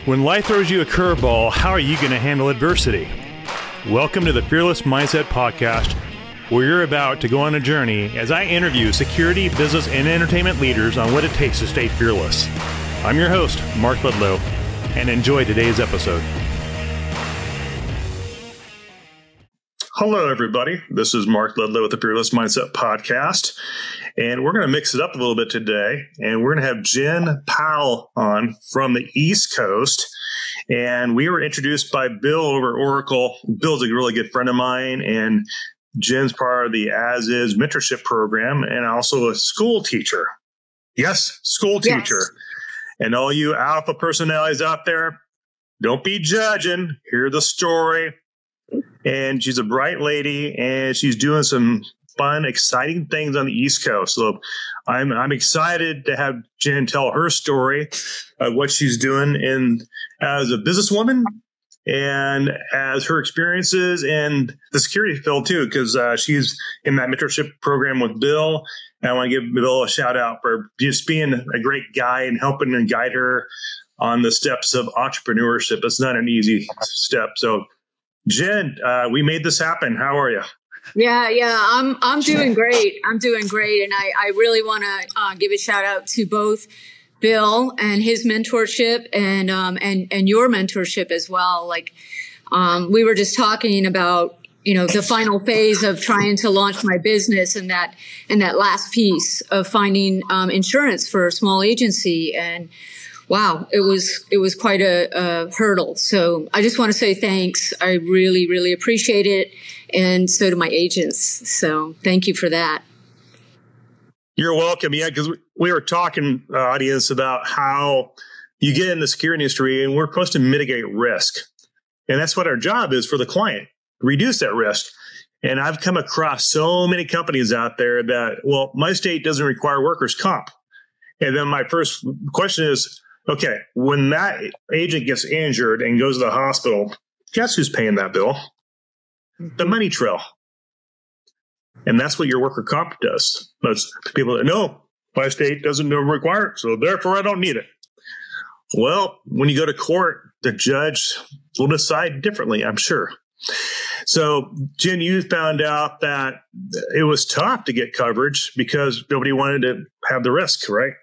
When life throws you a curveball, how are you going to handle adversity? Welcome to the Fearless Mindset Podcast, where you're about to go on a journey as I interview security, business, and entertainment leaders on what it takes to stay fearless. I'm your host, Mark Ledlow, and enjoy today's episode. Hello, everybody. This is Mark Ledlow with the Fearless Mindset Podcast, and we're going to mix it up a little bit today, and we're going to have Jen Powell on from the East Coast, and we were introduced by Bill over at Oracle. Bill's a really good friend of mine, and Jen's part of the As Is mentorship program and also a school teacher. Yes, school teacher. Yes. And all you alpha personalities out there, don't be judging. Hear the story. And she's a bright lady, and she's doing some fun, exciting things on the East Coast. So I'm excited to have Jen tell her story of what she's doing as a businesswoman and as her experiences in the security field too, because she's in that mentorship program with Bill. And I want to give Bill a shout out for just being a great guy and helping and guide her on the steps of entrepreneurship. It's not an easy step. So Jen, we made this happen. How are you? Yeah, I'm doing great. I'm doing great. And I really want to give a shout out to both Bill and his mentorship and your mentorship as well. Like, we were just talking about, the final phase of trying to launch my business and that last piece of finding insurance for a small agency. And wow, it was quite a hurdle. So I just want to say thanks. I really, really appreciate it. And so do my agents. So thank you for that. You're welcome. Yeah, because we were talking, audience, about how you get in the security industry and we're supposed to mitigate risk. And that's what our job is for the client, reduce that risk. And I've come across so many companies out there that, well, my state doesn't require workers' comp. And then my first question is, okay, when that agent gets injured and goes to the hospital, guess who's paying that bill? The money trail. And that's what your worker comp does. Most people that no, my state doesn't require it, so therefore I don't need it. Well, when you go to court, the judge will decide differently, I'm sure. So, Jen, you found out that it was tough to get coverage because nobody wanted to have the risk, right?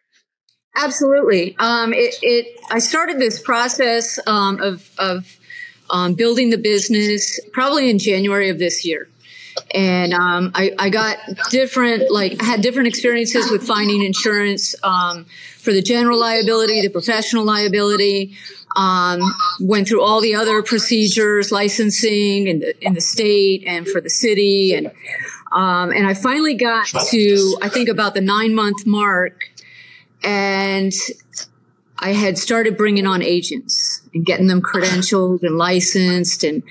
Absolutely. I started this process of building the business probably in January of this year. And I got had different experiences with finding insurance for the general liability, the professional liability, went through all the other procedures, licensing in the state and for the city. And I finally got to, I think, about the 9-month mark. And I had started bringing on agents and getting them credentialed and licensed and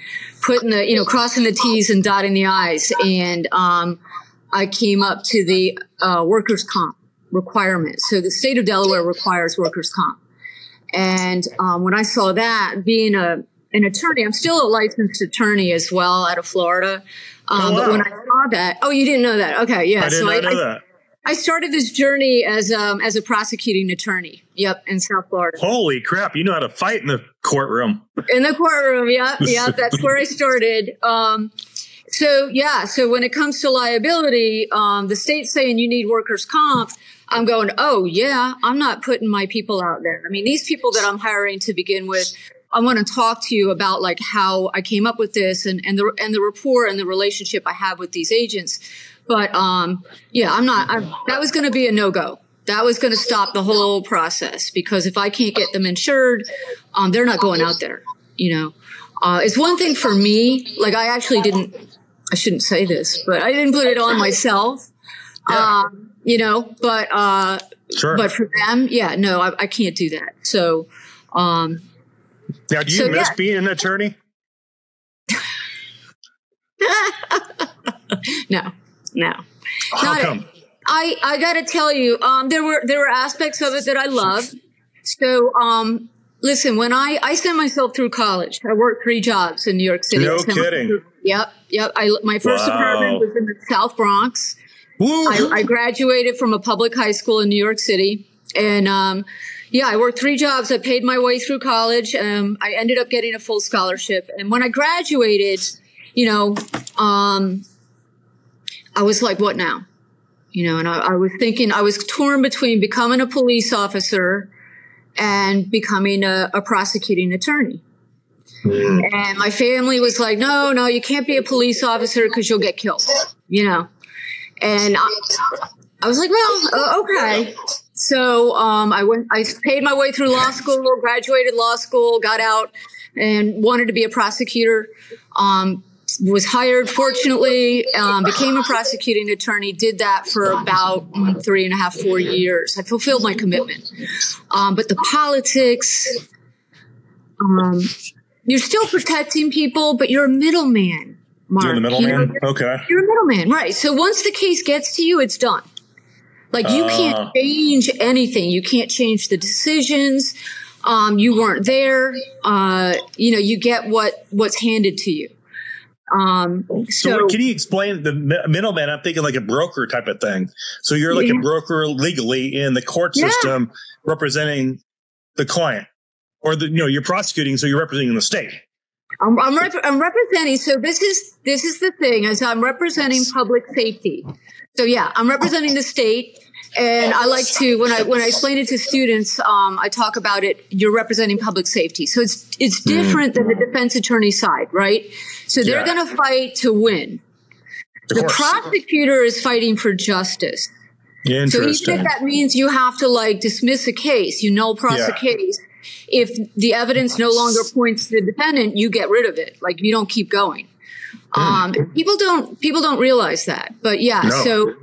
putting crossing the T's and dotting the I's. And I came up to the workers' comp requirement. So the state of Delaware requires workers' comp. And when I saw that, being an attorney, I'm still a licensed attorney as well out of Florida. Wow. But when I saw that, oh, you didn't know that? Okay, yeah. I did not know that. I started this journey as a prosecuting attorney. Yep, in South Florida. Holy crap! You know how to fight in the courtroom. In the courtroom, yep. That's where I started. So when it comes to liability, the state's saying you need workers' comp. I'm going, oh yeah, I'm not putting my people out there. I mean, these people that I'm hiring to begin with, I want to talk to you about like how I came up with this and the rapport and the relationship I have with these agents. But, that was going to be a no-go. That was going to stop the whole process because if I can't get them insured, they're not going out there, It's one thing for me, like I shouldn't say this, but I didn't put it on myself, yeah. Sure. But for them, no, I can't do that. So, now do you miss being an attorney? No. How come? I got to tell you, there were aspects of it that I loved. So, listen, when I sent myself through college, I worked 3 jobs in New York City. No kidding. Yep. My first apartment was in the South Bronx. I graduated from a public high school in New York City. And, Yeah, I worked 3 jobs. I paid my way through college. I ended up getting a full scholarship. And when I graduated, I was like, what now? And I was thinking, I was torn between becoming a police officer and becoming a prosecuting attorney. And my family was like, no, you can't be a police officer because you'll get killed, And I was like, well, okay. So I paid my way through law school, graduated law school, got out, and wanted to be a prosecutor. Was hired, fortunately, became a prosecuting attorney, did that for about 3.5, 4 years. I fulfilled my commitment. But the politics, you're still protecting people, but you're a middleman, Mark. You're the middleman? Okay. You're a middleman, right. So once the case gets to you, it's done. Like you can't change anything. You can't change the decisions. You weren't there. You get what's handed to you. So can you explain the middleman? I'm thinking like a broker type of thing. So you're like a broker legally in the court system representing the client, or you're prosecuting. So you're representing the state. I'm representing. So this is the thing, is I'm representing public safety. So I'm representing the state. And I like to, when I explain it to students, I talk about it, you're representing public safety. So it's different than the defense attorney side, right? So they're going to fight to win. The prosecutor is fighting for justice. So even if that means you have to dismiss a case, null pros a case. If the evidence no longer points to the defendant, you get rid of it. You don't keep going. People don't realize that, but so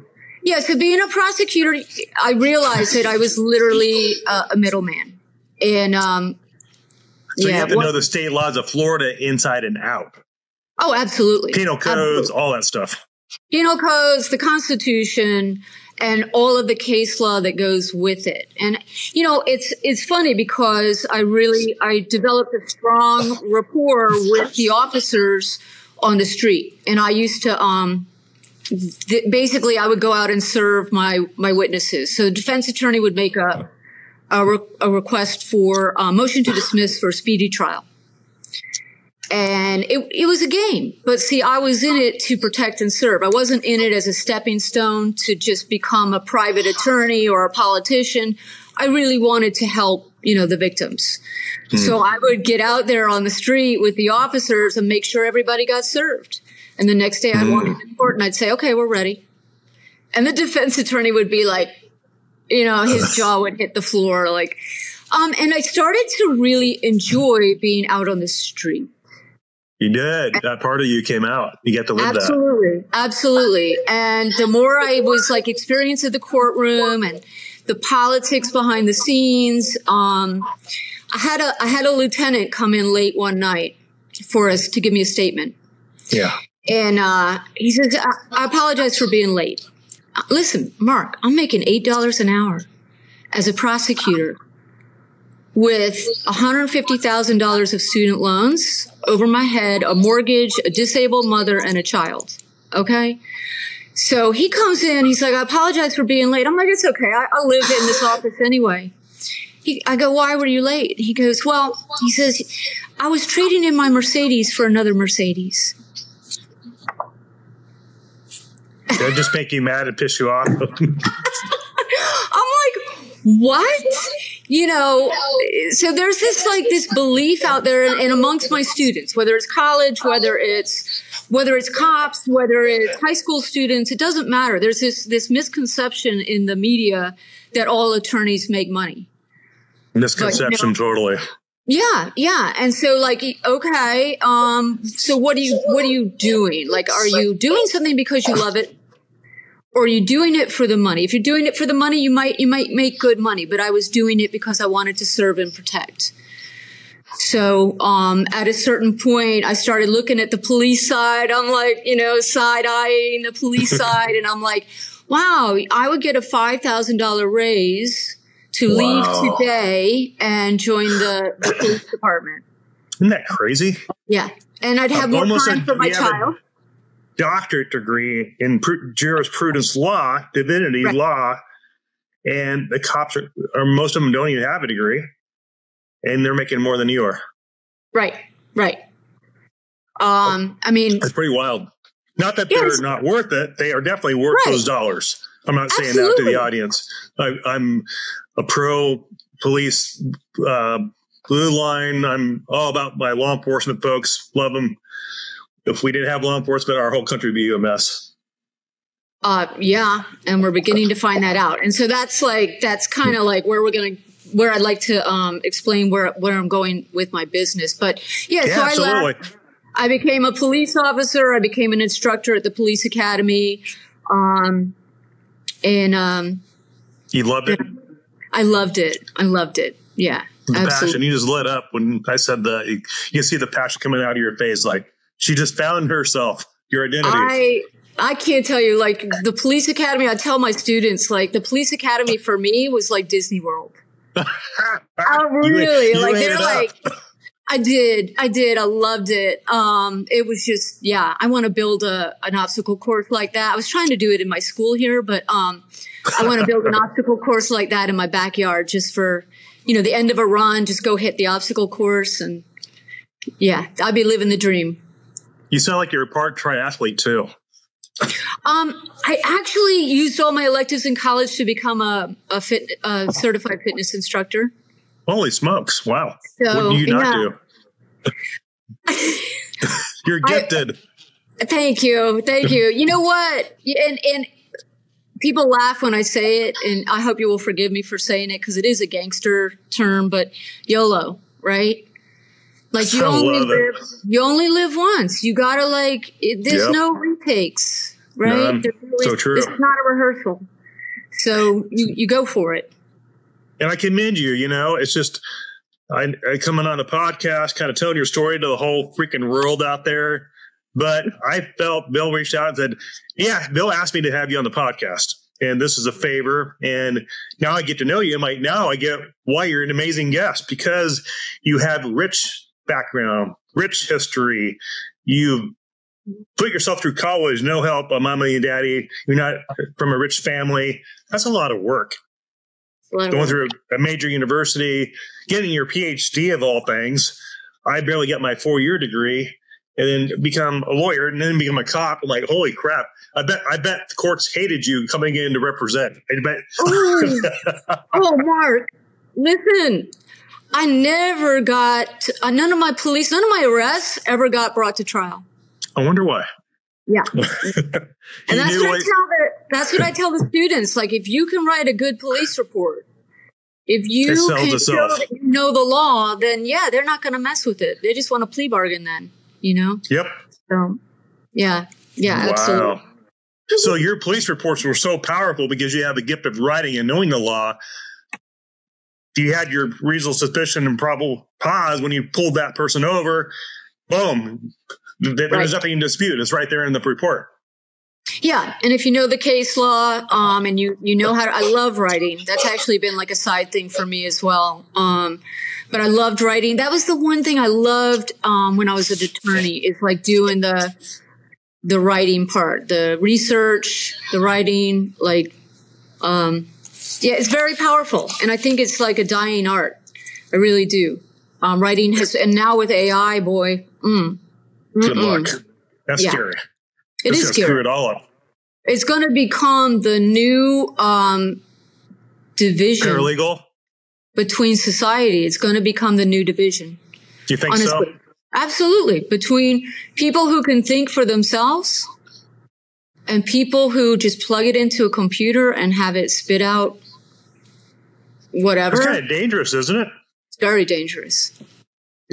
being a prosecutor, I realized that I was literally a middleman. And so you have to know the state laws of Florida inside and out. Oh, absolutely. Penal codes, all that stuff. Penal codes, the Constitution, and all of the case law that goes with it. And, it's funny because I developed a strong rapport with the officers on the street. And I used to, basically, I would go out and serve my witnesses. So the defense attorney would make a request for a motion to dismiss for a speedy trial. And it was a game. But see, I was in it to protect and serve. I wasn't in it as a stepping stone to just become a private attorney or a politician. I really wanted to help, the victims. So I would get out there on the street with the officers and make sure everybody got served. And the next day I'd walk into court and I'd say, okay, we're ready. And the defense attorney would be like, his jaw would hit the floor. And I started to really enjoy being out on the street. You did. That part of you came out. You get to live that. Absolutely. And the more I was experience at the courtroom and the politics behind the scenes, I had a lieutenant come in late one night for us to give me a statement. Yeah. And he says, I apologize for being late. Listen, Mark, I'm making $8 an hour as a prosecutor with $150,000 of student loans over my head, a mortgage, a disabled mother, and a child. Okay? So he comes in. He's like, I apologize for being late. I'm like, it's okay. I live in this office anyway. I go, why were you late? He goes, he says, I was trading in my Mercedes for another Mercedes. Did it just make you mad and piss you off? I'm like, what? So there's this belief out there and amongst my students, whether it's college, whether it's cops, whether it's high school students, it doesn't matter. There's this misconception in the media that all attorneys make money. Misconception, totally. Yeah. And so okay, so what are you doing? Are you doing something because you love it? Or are you doing it for the money? If you're doing it for the money, you might make good money, but I was doing it because I wanted to serve and protect. So, at a certain point, I started looking at the police side. I'm like, side-eyeing the police side. And I'm like, wow, I would get a $5,000 raise to leave today and join the police department. Isn't that crazy? Yeah. And I'd have more time for my child. Doctorate degree in jurisprudence law, divinity law, and the cops are most of them don't even have a degree, and they're making more than you are. Right. I mean, it's pretty wild. Not that they're not worth it; they are definitely worth those dollars. I'm not saying that to the audience. I'm a pro police, blue line. I'm all about my law enforcement folks. Love them. If we didn't have law enforcement, our whole country would be a mess. Yeah, and we're beginning to find that out. And so that's kind of like where I'd like to explain where I'm going with my business. But so absolutely. I became a police officer. I became an instructor at the police academy. And you loved it? I loved it. Yeah. The absolutely. passion. You just lit up when I said that. You can see the passion coming out of your face. Like she just found herself, your identity. I can't tell you, like the police academy, I tell my students, like the police academy for me was like Disney World. Really? You like ate they're it like, up. I did. I loved it. It was just, I want to build an obstacle course like that. I was trying to do it in my school here, but I want to build an obstacle course like that in my backyard just for, the end of a run, just go hit the obstacle course. And I'd be living the dream. You sound like you're a part triathlete too. I actually used all my electives in college to become a certified fitness instructor. Holy smokes. Wow. So, what do you not do? You're gifted. Thank you. You know what? And people laugh when I say it, and I hope you will forgive me for saying it because it is a gangster term, but YOLO, right? Like you only live once. You gotta there's no retakes, right? None. So true. It's not a rehearsal. So you go for it. And I commend you, it's just, I coming on a podcast, kind of telling your story to the whole freaking world out there. But I felt Bill reached out and said, Bill asked me to have you on the podcast. And this is a favor. And now I get to know you. Now I get why you're an amazing guest, because you have rich background, rich history. You put yourself through college, no help on mama and daddy. You're not from a rich family. That's a lot of work. Going through a major university, getting your PhD of all things. I barely got my 4-year degree and then become a lawyer and then become a cop. I'm like, holy crap. I bet the courts hated you coming in to represent. I bet. Oh, Mark, listen, I never got, none of my arrests ever got brought to trial. I wonder why. Yeah. And that's what I tell the students. Like, if you can write a good police report, if you can show that you know the law, then they're not going to mess with it. They just want a plea bargain then, Yep. So, yeah, wow. Absolutely. So your police reports were so powerful because you have a gift of writing and knowing the law. You had your reasonable suspicion and probable cause when you pulled that person over. Boom. There's nothing in dispute. It's right there in the report. Yeah. And if you know the case law, and you know how I love writing. That's actually been like a side thing for me as well. But I loved writing. That was the one thing I loved, when I was an attorney, is like doing the writing part, the research, the writing, it's very powerful. And I think it's like a dying art. I really do. Writing and now with AI, boy, good luck. That's scary. It is scary. Screw it all up. It's going to become the new division. Paralegal? Between society. It's going to become the new division. Do you think so? Absolutely. Between people who can think for themselves and people who just plug it into a computer and have it spit out whatever. It's kind of dangerous, isn't it? It's very dangerous.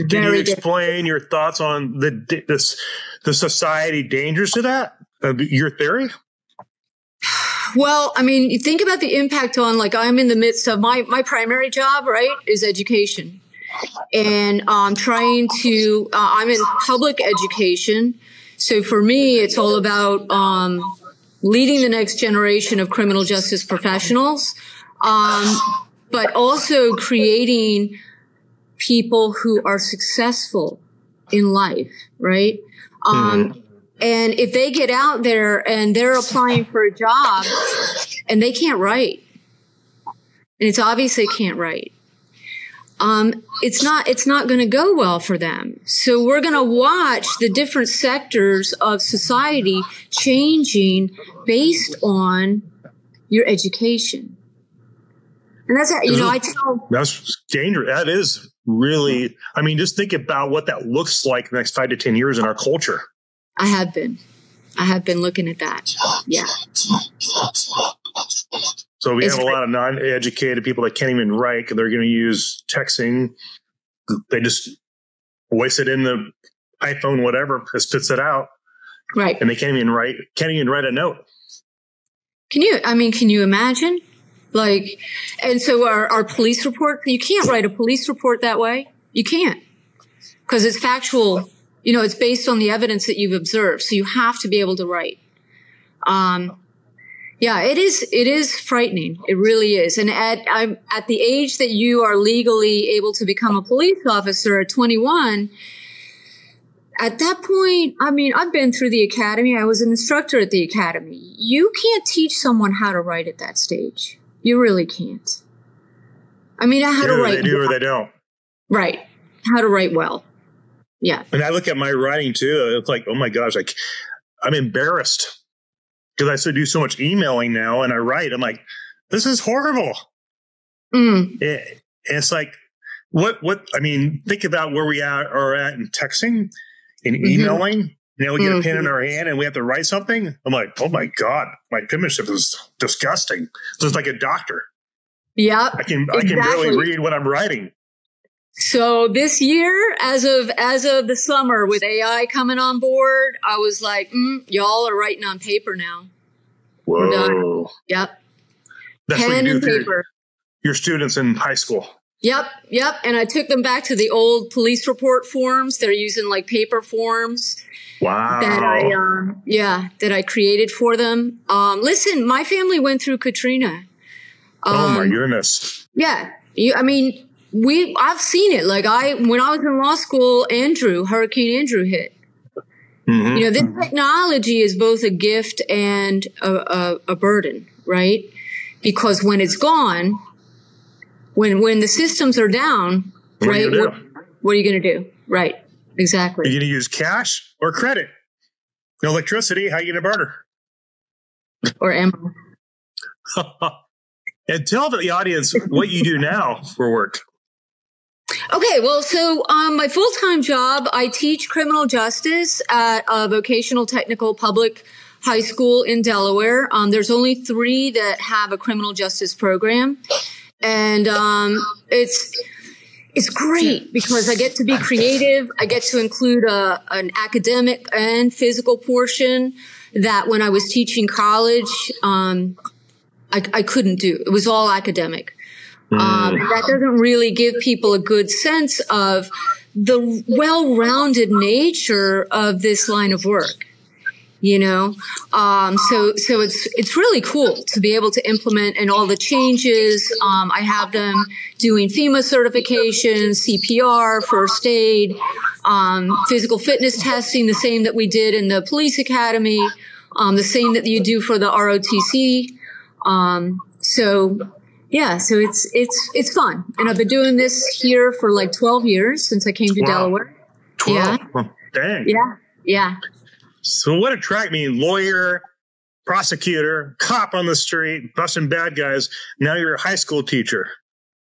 Can you explain your thoughts on the society dangerous to that? Your theory? Well, I mean, you think about the impact on, I'm in the midst of my primary job, right, is education. And I'm I'm in public education. So for me, it's all about leading the next generation of criminal justice professionals, but also creating people who are successful in life, right? And if they get out there and they're applying for a job and they can't write, and it's obvious they can't write. It's not going to go well for them. So we're going to watch the different sectors of society changing based on your education. And that's, that's dangerous. That is really, I mean, just think about what that looks like the next 5 to 10 years in our culture. I have been looking at that. Yeah. So we have a lot of non-educated people that can't even write because they're going to use texting. They just voice it in the iPhone, whatever, it spits it out. Right. And they can't even write a note. Can you imagine? Like, and so our police report, you can't write a police report that way. You can't, because it's factual. It's based on the evidence that you've observed. So you have to be able to write. Yeah, it is frightening. It really is. And at the age that you are legally able to become a police officer at 21, at that point, I've been through the academy. I was an instructor at the academy. You can't teach someone how to write at that stage. You really can't. I had to write. They do or they don't. Right. How to write well. Yeah. And I look at my writing too. It's like, oh my gosh, I'm embarrassed because I still do so much emailing now and I write. I'm like, this is horrible. And it's like, think about where we are at in texting and emailing. We get a pen in our hand and we have to write something. I'm like, oh my God, my penmanship is disgusting. So it's like a doctor. Yeah. I can barely read what I'm writing. So this year, as of the summer, with AI coming on board, I was like, y'all are writing on paper now. Whoa. We're done. Yep. That's pen what you and do paper. Your students in high school. Yep. And I took them back to the old police report forms. They're using like paper forms. Wow. That I created for them. Listen, my family went through Katrina. Oh my goodness. Yeah. I've seen it. Like when I was in law school, Hurricane Andrew hit. Mm-hmm. This technology is both a gift and a burden, right? Because when it's gone, when the systems are down, what are you going to do? Right. Exactly. Are you going to use cash or credit? Electricity, how are you going to barter? Or ammo. And tell the audience what you do now for work. Okay, well, so my full-time job, I teach criminal justice at a vocational technical public high school in Delaware. There's only 3 that have a criminal justice program. And it's great because I get to be creative. I get to include an academic and physical portion that when I was teaching college, I couldn't do. It was all academic. That doesn't really give people a good sense of the well-rounded nature of this line of work. So it's really cool to be able to implement and all the changes. I have them doing FEMA certifications, CPR, first aid, physical fitness testing, the same that we did in the police academy, the same that you do for the ROTC. So it's fun. And I've been doing this here for like 12 years since I came to Delaware. 12? Yeah. Dang. Yeah. So what attracted me? Lawyer, prosecutor, cop on the street, busting bad guys. Now you're a high school teacher.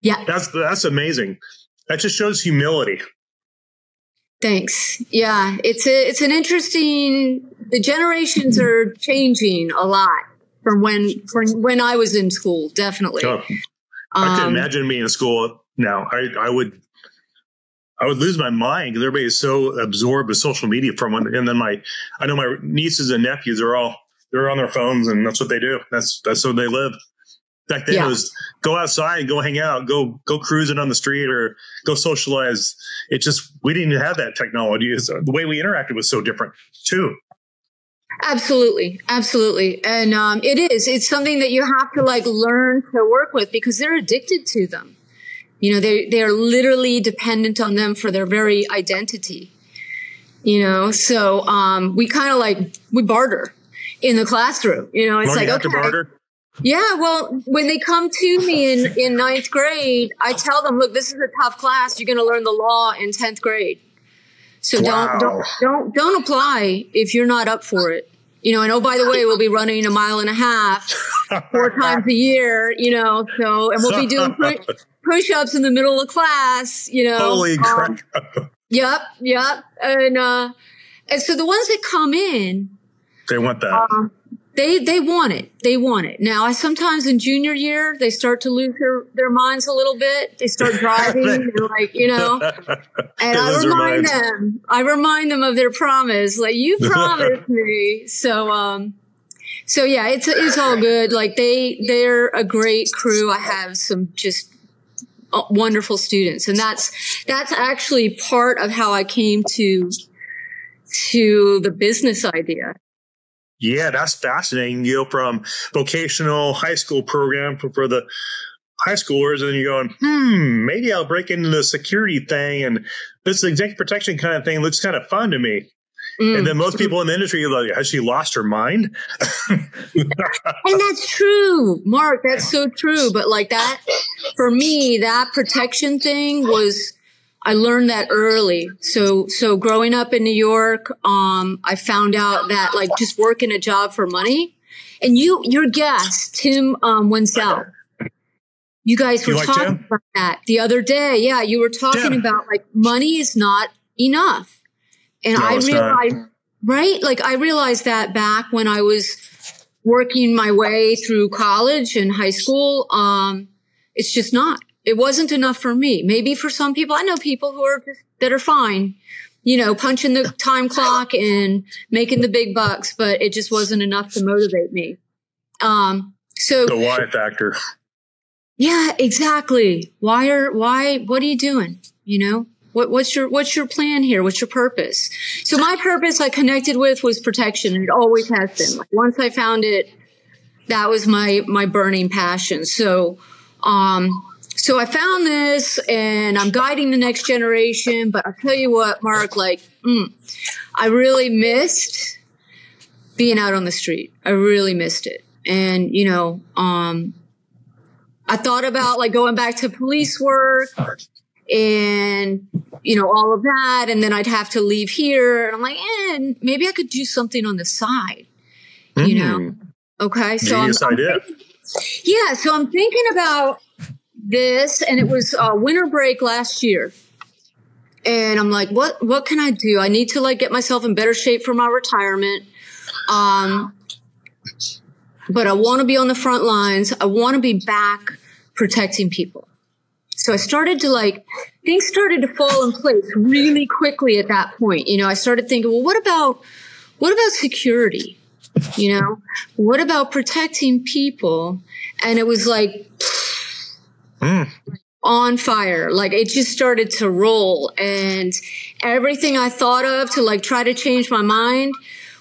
Yeah. That's amazing. That just shows humility. Thanks. Yeah. It's an interesting, the generations are changing a lot from when I was in school. Definitely. Oh, I can imagine being in school now. I would lose my mind because everybody is so absorbed with social media and then I know my nieces and nephews they're on their phones and that's what they do. That's what they live. Back then it was go outside, go hang out, go cruising on the street or go socialize. We didn't even have that technology. The way we interacted was so different too. Absolutely. And it's something that you have to learn to work with because they're addicted to them. They're literally dependent on them for their very identity, so we kind of we barter in the classroom, it's you have to barter? Yeah, well, when they come to me in ninth grade, I tell them, look, this is a tough class. You're going to learn the law in 10th grade. So don't apply if you're not up for it. You know, and oh, by the way, we'll be running a mile and a half 4 times a year, you know, so, and we'll be doing push-ups in the middle of class, you know. Holy crap. Yep. And so the ones that come in, they want that. They want it. They want it. Now, sometimes in junior year, they start to lose their minds a little bit. They start driving, they're like, you know, and I remind them of their promise. Like, you promised me. So yeah, it's all good. Like they're a great crew. I have some just wonderful students. And that's actually part of how I came to the business idea. Yeah, that's fascinating. You know, from vocational high school program for the high schoolers, and you're going, maybe I'll break into the security thing, and this executive protection kind of thing looks kind of fun to me. And then most people in the industry are like, has she lost her mind? And that's true, Mark. That's so true. But like that, for me, that protection thing I learned that early. So growing up in New York, I found out that like just working a job for money, and your guest, Tim Wenzel, you guys were talking about that the other day. Yeah, you were talking about like money is not enough. And I realized, right? Like I realized that back when I was working my way through college and high school, it's just not. It wasn't enough for me. Maybe for some people, I know people that are fine, you know, punching the time clock and making the big bucks, but it just wasn't enough to motivate me. So the why factor. Yeah, exactly. What are you doing? You know, what's your plan here? What's your purpose? So my purpose I connected with was protection, and it always has been. Like once I found it, that was my burning passion. So I found this, and I'm guiding the next generation. But I'll tell you what, Mark, like, I really missed being out on the street. I really missed it. And, you know, I thought about like going back to police work and, you know, all of that. And then I'd have to leave here. And I'm like, maybe I could do something on the side, you know? Okay. So so I'm thinking about this, and it was winter break last year. And I'm like, what can I do? I need to like get myself in better shape for my retirement. But I want to be on the front lines. I want to be back protecting people. So I started to things started to fall in place really quickly at that point. You know, I started thinking, well, what about security? You know, what about protecting people? And it was like, on fire. Like it just started to roll, and everything I thought of to like try to change my mind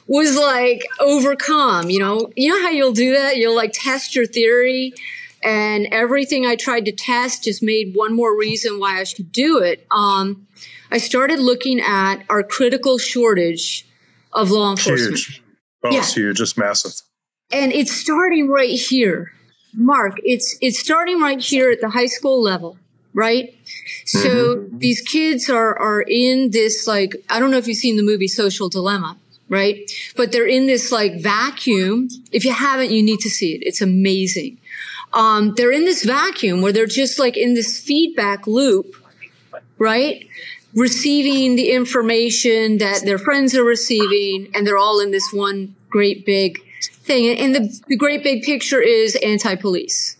was like overcome. You know how you'll do that? You'll like test your theory, and everything I tried to test just made one more reason why I should do it. I started looking at our critical shortage of law enforcement. Huge. Oh, it's huge. Just massive. And it's starting right here. Mark, it's starting right here at the high school level, right? So these kids are in this, like, I don't know if you've seen the movie Social Dilemma, right? But they're in this like vacuum. If you haven't, you need to see it. It's amazing. They're in this vacuum where they're just like in this feedback loop, right? Receiving the information that their friends are receiving, and they're all in this one great big thing. And the great big picture is anti-police.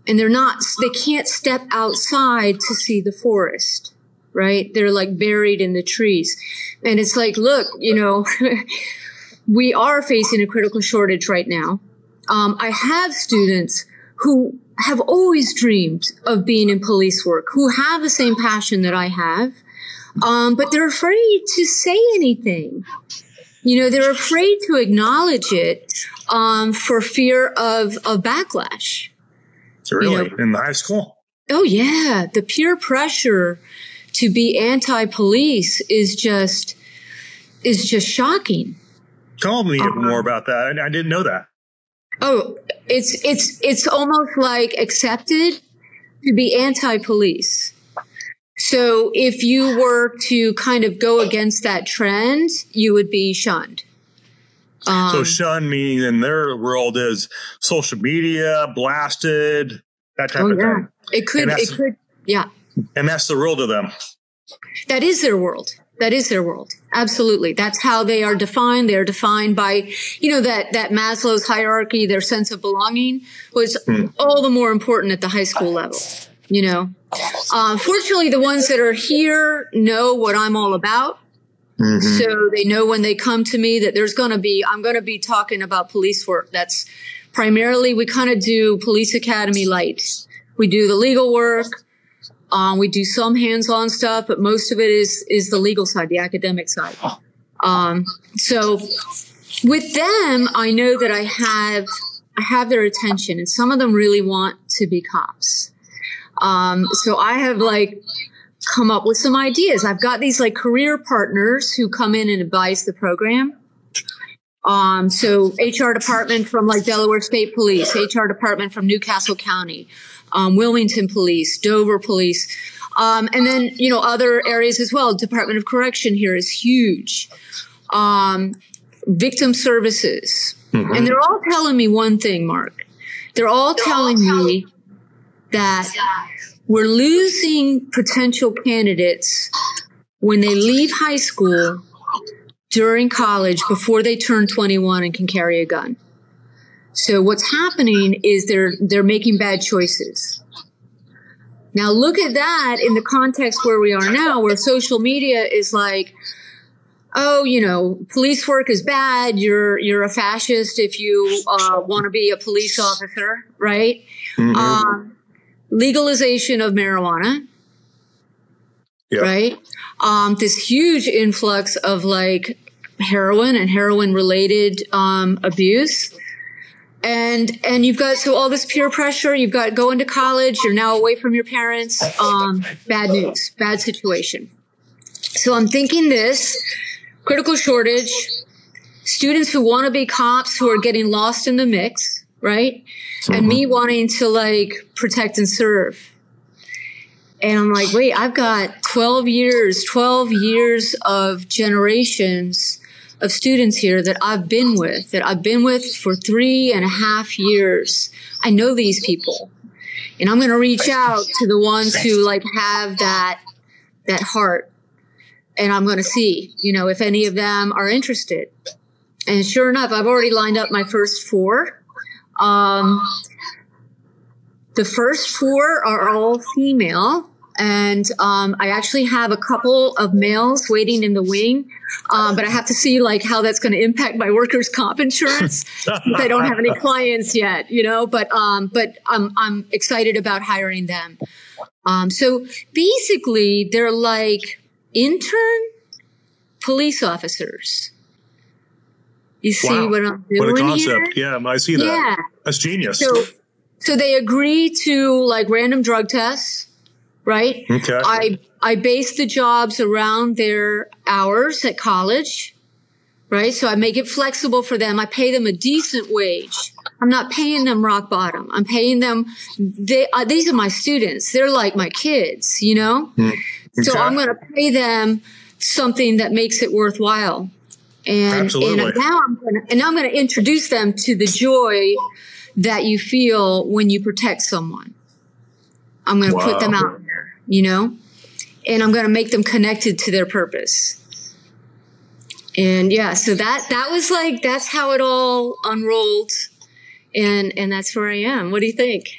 And they can't step outside to see the forest, right? They're like buried in the trees. And it's like, look, you know, we are facing a critical shortage right now. I have students who have always dreamed of being in police work, who have the same passion that I have, but they're afraid to say anything. You know, they're afraid to acknowledge it for fear of backlash. Really? You know? In the high school? Oh, yeah. The peer pressure to be anti-police is just shocking. Tell me more about that. I didn't know that. Oh, it's almost like accepted to be anti-police. So if you were to kind of go against that trend, you would be shunned. So shun meaning in their world is social media, blasted, that type of thing. It could, yeah. And that's the world of them. That is their world. That is their world. Absolutely. That's how they are defined. They're defined by, that Maslow's hierarchy, their sense of belonging was all the more important at the high school level, Fortunately, the ones that are here know what I'm all about. Mm-hmm. So they know when they come to me that I'm going to be talking about police work. That's primarily, we kind of do police academy light. We do the legal work. We do some hands-on stuff, but most of it is the legal side, the academic side. So with them, I know that I have their attention, and some of them really want to be cops. So I have come up with some ideas. I've got these career partners who come in and advise the program. So HR department from Delaware State Police, HR department from Newcastle County, Wilmington Police, Dover Police, and then, other areas as well. Department of Correction here is huge. Victim services. Mm-hmm. And they're all telling me one thing, Mark. They're all telling me that we're losing potential candidates when they leave high school during college before they turn 21 and can carry a gun. So what's happening is they're making bad choices. Now look at that in the context where we are now, where social media is police work is bad. You're a fascist if you want to be a police officer, right? Mm-hmm. Legalization of marijuana, yep. Right? This huge influx of heroin and heroin related abuse. And you've got all this peer pressure. You've got going to college. You're now away from your parents. Bad news, bad situation. So I'm thinking this critical shortage, students who want to be cops who are getting lost in the mix, right? Mm-hmm. And me wanting to protect and serve. And I'm wait, I've got 12 years of generations of students here that I've been with for 3.5 years. I know these people, and I'm going to reach out to the ones who have that heart, and I'm going to see, if any of them are interested. And sure enough, I've already lined up my first 4. The first 4 are all female. And I actually have a couple of males waiting in the wing, but I have to see how that's going to impact my workers' comp insurance. I don't have any clients yet, But I'm excited about hiring them. So basically, they're intern police officers. You see what I'm doing? What a concept! Here? Yeah, I see that. Yeah. That's genius. So they agree to random drug tests. Right? Okay. I base the jobs around their hours at college, right? So I make it flexible for them. I pay them a decent wage. I'm not paying them rock bottom. I'm paying them. These are my students. They're like my kids, Okay. So I'm going to pay them something that makes it worthwhile. Absolutely. And now I'm going to introduce them to the joy that you feel when you protect someone. I'm going to put them out there, and I'm going to make them connected to their purpose. And so that was that's how it all unrolled. And that's where I am. What do you think?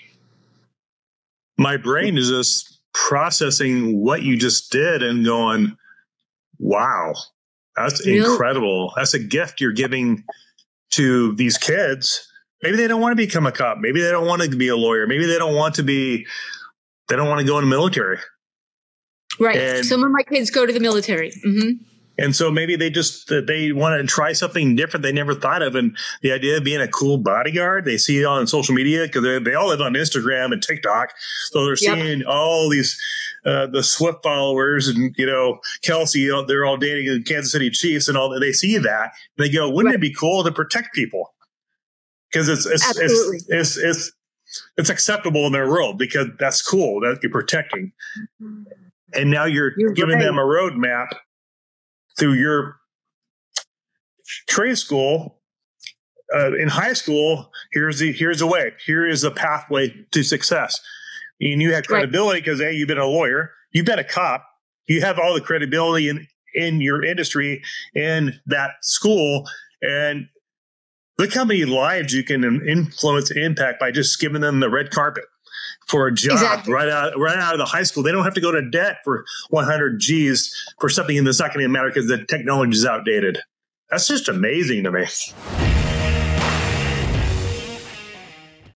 My brain is just processing what you just did and going, wow, that's incredible. That's a gift you're giving to these kids. Maybe they don't want to become a cop. Maybe they don't want to be a lawyer. Maybe they don't want to go in the military. Right. And some of my kids go to the military. Mm-hmm. And so maybe they want to try something different they never thought of. And the idea of being a cool bodyguard, they see it on social media because they all live on Instagram and TikTok. So they're seeing all these, the Swift followers and, Kelsey, they're all dating the Kansas City Chiefs and all that. They see that. And they go, wouldn't it be cool to protect people? because it's acceptable in their world because that's cool that you're protecting. And now you're giving them a roadmap through your trade school. In high school, here's the way. Here is the pathway to success. And you have credibility because you've been a lawyer, you've been a cop, you have all the credibility in your industry, in that school, and look how many lives you can influence and impact by just giving them the red carpet for a job right out of the high school. They don't have to go to debt for 100 G's for something that's not going to matter because the technology is outdated. That's just amazing to me.